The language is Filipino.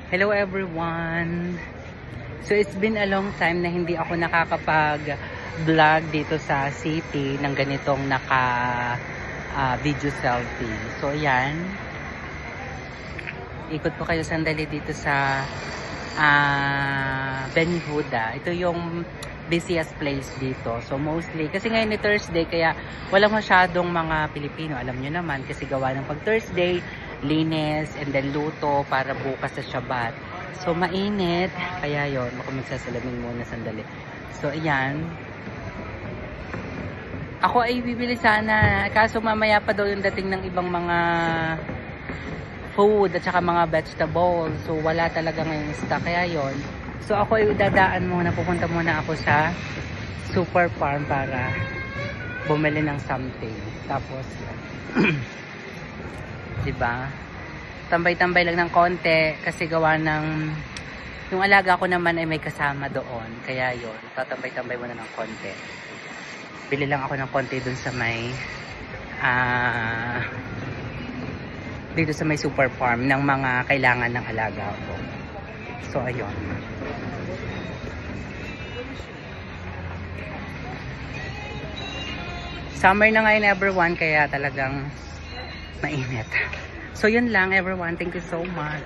Hello everyone! So it's been a long time na hindi ako nakakapag-vlog dito sa city ng ganitong video selfie. So ayan, ikot ko kayo sandali dito sa Benihuda. Ito yung busiest place dito. So mostly, kasi ngayon ni Thursday, kaya walang masyadong mga Pilipino. Alam nyo naman, kasi gawa ng pag Thursday, linis and then luto para bukas sa Shabbat. So mainit, kaya yon, ako magsasalamin muna sandali. So ayan, ako ay bibili sana, kaso mamaya pa daw yung dating ng ibang mga food at saka mga vegetables. So wala talaga ngayong stock, kaya yon. So ako ay dadaan muna, pupunta muna ako sa Super Farm para bumili ng something. Tapos diba, tambay-tambay lang ng konti kasi gawa ng yung alaga ko naman ay may kasama doon, kaya yon, tatambay-tambay muna ng konti. Bili lang ako ng konti dun sa may dito sa may Super Farm ng mga kailangan ng alaga ko. So ayun, summer na ngayon everyone, kaya talagang mainit. So yun lang everyone, thank you so much.